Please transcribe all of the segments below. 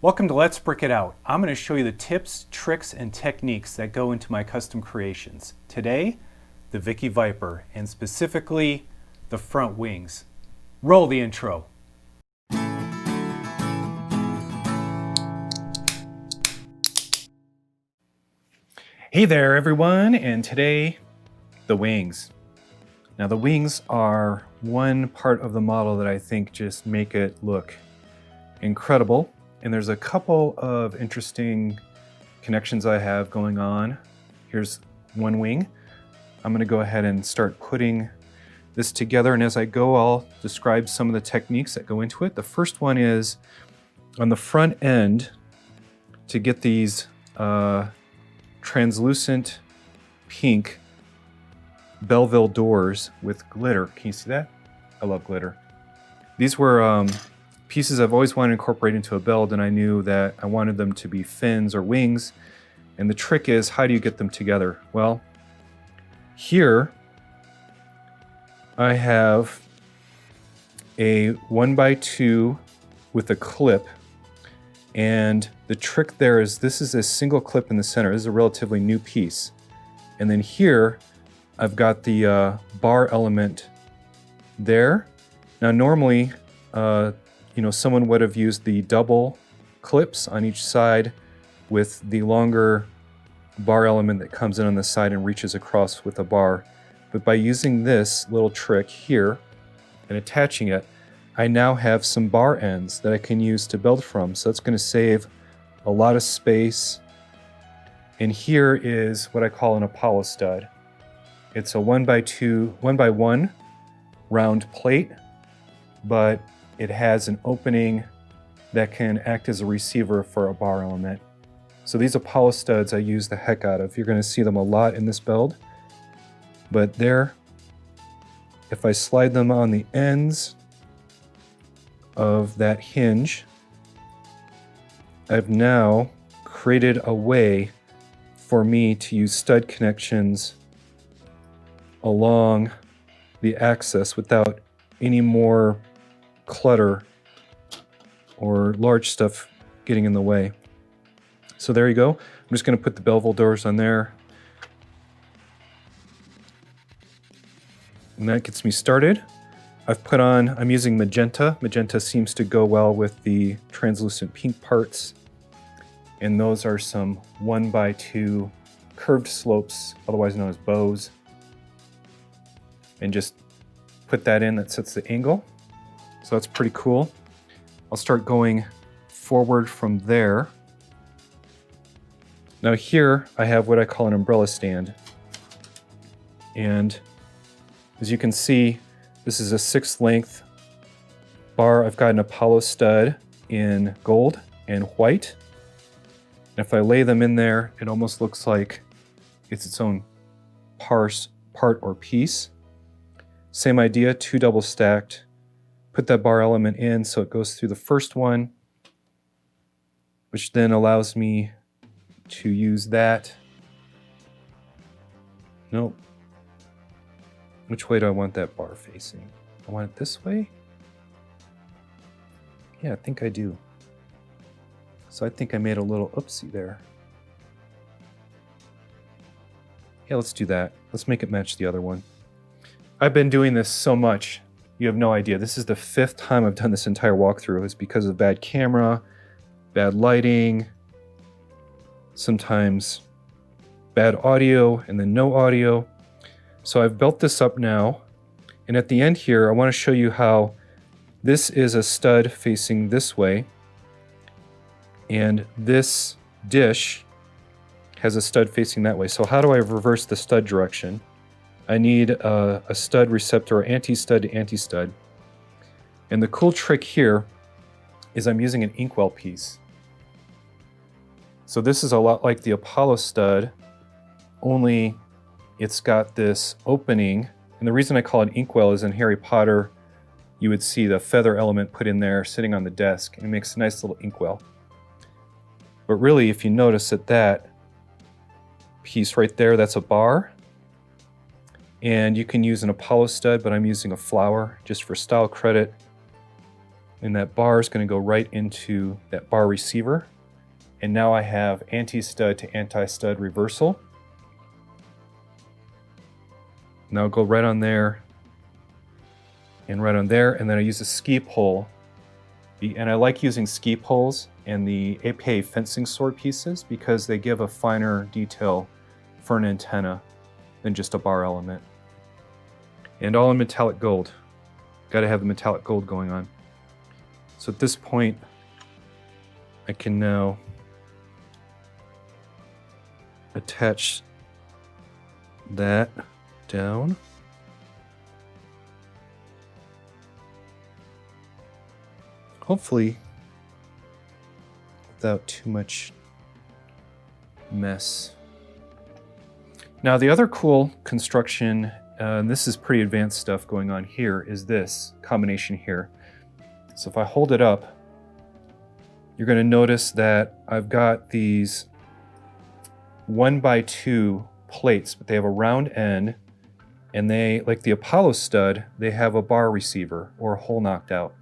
Welcome to Let's Brick It Out. I'm going to show you the tips, tricks, and techniques that go into my custom creations. Today, the Vickie Vypre, and specifically the front wings. Roll the intro. Hey there everyone, and today, the wings. Now the wings are one part of the model that I think just make it look incredible. And there's a couple of interesting connections I have going on. Here's one wing. I'm going to go ahead and start putting this together, and as I go I'll describe some of the techniques that go into it. The first one is on the front end to get these translucent pink Belville doors with glitter. Can you see that? I love glitter. These were pieces I've always wanted to incorporate into a build, and I knew that I wanted them to be fins or wings. And the trick is, how do you get them together? Well, here I have a 1x2 with a clip, and the trick there is this is a single clip in the center. This is a relatively new piece. And then here I've got the bar element there. Now normally someone would have used the double clips on each side with the longer bar element that comes in on the side and reaches across with a bar. But by using this little trick here and attaching it, I now have some bar ends that I can use to build from. So it's going to save a lot of space. And here is what I call an Apollo stud. It's a 1x1 round plate, but it has an opening that can act as a receiver for a bar element. So these Apollo studs I use the heck out of. You're going to see them a lot in this build. But there, if I slide them on the ends of that hinge, I've now created a way for me to use stud connections along the axis without any more clutter or large stuff getting in the way. So there you go. I'm just going to put the Belville doors on there. And that gets me started. I'm using magenta. Magenta seems to go well with the translucent pink parts. And those are some 1x2 curved slopes, otherwise known as bows. And just put that in, that sets the angle. So that's pretty cool. I'll start going forward from there. Now here I have what I call an umbrella stand. And as you can see, this is a 6 length bar. I've got an Apollo stud in gold and white. And if I lay them in there, it almost looks like it's its own part or piece. Same idea, 2 double stacked. Put that bar element in so it goes through the first one, which then allows me to use that. Nope. Which way do I want that bar facing? I want it this way? Yeah, I think I do. So I think I made a little oopsie there. Yeah, let's do that. Let's make it match the other one. I've been doing this so much. You have no idea. This is the 5th time I've done this entire walkthrough. It's because of bad camera, bad lighting, sometimes bad audio, and then no audio. So I've built this up now. And at the end here, I want to show you how this is a stud facing this way. And this dish has a stud facing that way. So how do I reverse the stud direction? I need a stud receptor, or anti-stud to anti-stud. And the cool trick here is I'm using an Inkwell piece. So this is a lot like the Apollo stud, only it's got this opening. And the reason I call it Inkwell is in Harry Potter, you would see the feather element put in there sitting on the desk, and it makes a nice little inkwell. But really, if you notice that piece right there, that's a bar. And you can use an Apollo stud, but I'm using a flower just for style credit. And that bar is going to go right into that bar receiver. And now I have anti-stud to anti-stud reversal. Now I'll go right on there and right on there. And then I use a ski pole. And I like using ski poles and the APA fencing sword pieces because they give a finer detail for an antenna than just a bar element. And all in metallic gold. Got to have the metallic gold going on. So at this point, I can now attach that down. Hopefully without too much mess. Now the other cool construction, and this is pretty advanced stuff going on here, is this combination here. So if I hold it up, you're going to notice that I've got these 1x2 plates, but they have a round end, and they, like the Apollo stud, they have a bar receiver or a hole knocked out.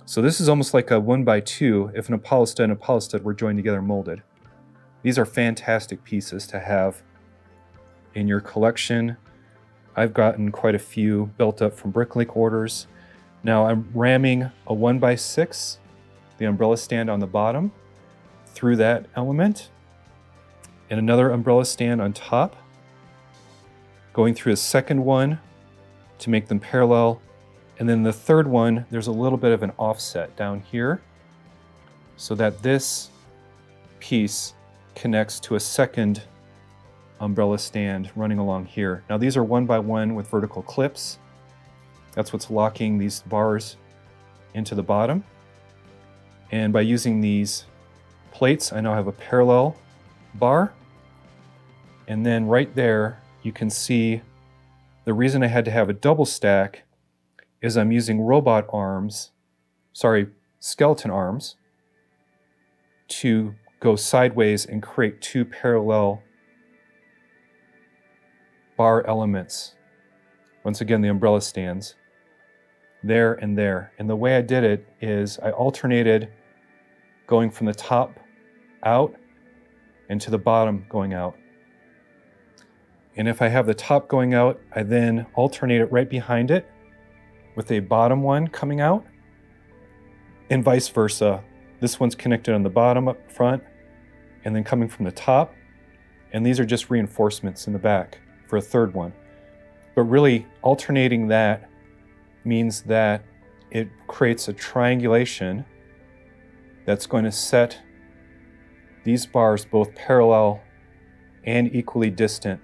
So this is almost like a 1x2 if an Apollo stud and Apollo stud were joined together and molded. These are fantastic pieces to have in your collection. I've gotten quite a few built up from Bricklink orders. Now I'm ramming a 1x6, the umbrella stand on the bottom, through that element, and another umbrella stand on top, going through a second one to make them parallel. And then the third one, there's a little bit of an offset down here so that this piece connects to a second umbrella stand running along here. Now these are 1x1 with vertical clips. That's what's locking these bars into the bottom. And by using these plates, I now have a parallel bar. And then right there, you can see the reason I had to have a double stack is I'm using skeleton arms to go sideways and create two parallel bar elements. Once again, the umbrella stands there and there. And the way I did it is I alternated going from the top out and to the bottom going out. And if I have the top going out, I then alternate it right behind it with a bottom one coming out, and vice versa. This one's connected on the bottom up front and then coming from the top. And these are just reinforcements in the back for a third one. But really alternating that means that it creates a triangulation that's going to set these bars both parallel and equally distant.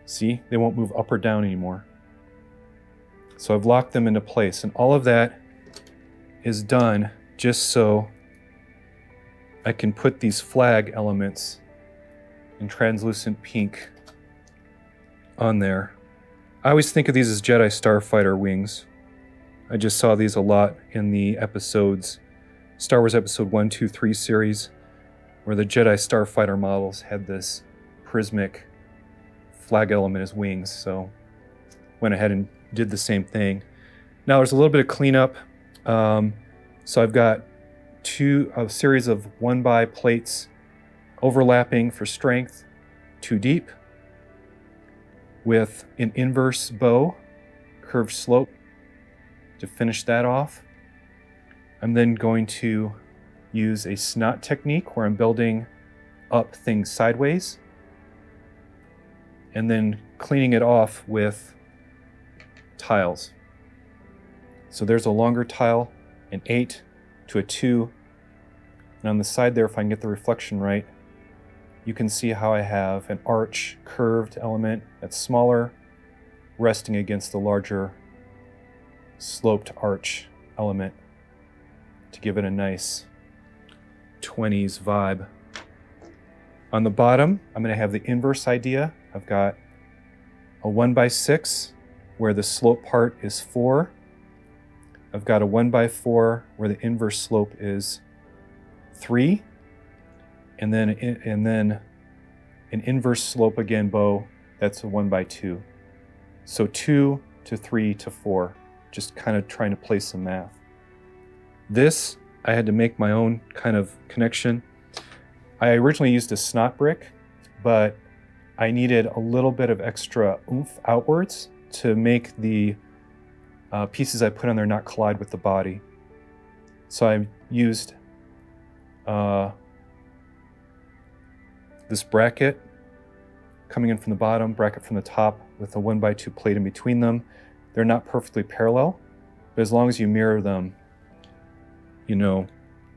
See, they won't move up or down anymore. So I've locked them into place, and all of that is done just so I can put these flag elements in translucent pink on there. I always think of these as Jedi Starfighter wings. I just saw these a lot in the episodes, Star Wars Episode 1, 2, 3 series, where the Jedi Starfighter models had this prismic flag element as wings, so went ahead and did the same thing. Now there's a little bit of cleanup. So I've got a series of 1x plates overlapping for strength, 2 deep, with an inverse bow, curved slope to finish that off. I'm then going to use a snot technique where I'm building up things sideways and then cleaning it off with tiles. So there's a longer tile, an 8 to a 2, and on the side there, if I can get the reflection right, you can see how I have an arch curved element that's smaller, resting against the larger sloped arch element to give it a nice 20s vibe. On the bottom, I'm going to have the inverse idea. I've got a 1x6 where the slope part is 4. I've got a 1x4 where the inverse slope is 3. And then an inverse slope again bow, that's a 1x2. So 2 to 3 to 4 just kind of trying to play some math. This, I had to make my own kind of connection. I originally used a snot brick, but I needed a little bit of extra oomph outwards to make the pieces I put on there not collide with the body. So I used this bracket coming in from the bottom, bracket from the top with a 1x2 plate in between them. They're not perfectly parallel, but as long as you mirror them, you know,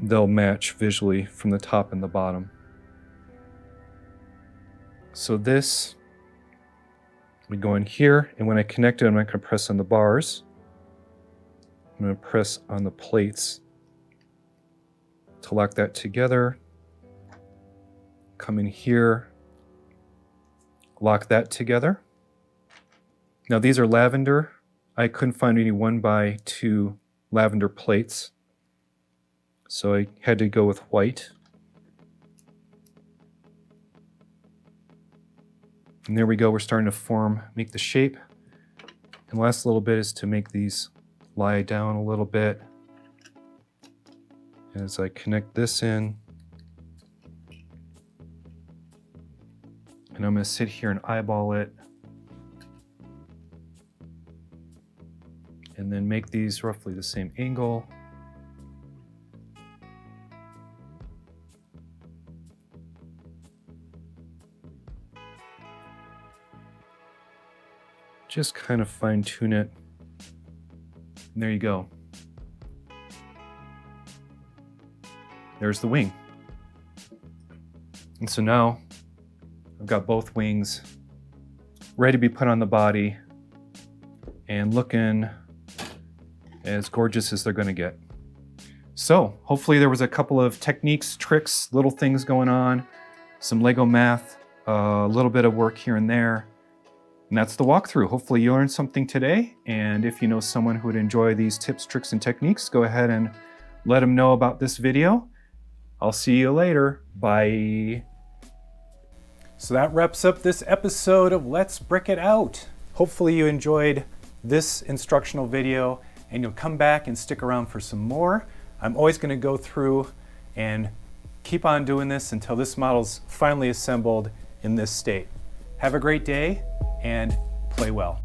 they'll match visually from the top and the bottom. So this, we go in here, and when I connect it, I'm not going to press on the bars. I'm going to press on the plates to lock that together. Come in here, lock that together. Now these are lavender. I couldn't find any 1x2 lavender plates, so I had to go with white. And there we go, we're starting to make the shape. And the last little bit is to make these lie down a little bit. As I connect this in, and I'm going to sit here and eyeball it, and then make these roughly the same angle. Just kind of fine tune it. And there you go. There's the wing. And so now I've got both wings ready to be put on the body and looking as gorgeous as they're going to get. So hopefully there was a couple of techniques, tricks, little things going on, some Lego math, a little bit of work here and there. And that's the walkthrough. Hopefully you learned something today. And if you know someone who would enjoy these tips, tricks, and techniques, go ahead and let them know about this video. I'll see you later. Bye. So that wraps up this episode of Let's Brick It Out. Hopefully you enjoyed this instructional video and you'll come back and stick around for some more. I'm always going to go through and keep on doing this until this model's finally assembled in this state. Have a great day and play well.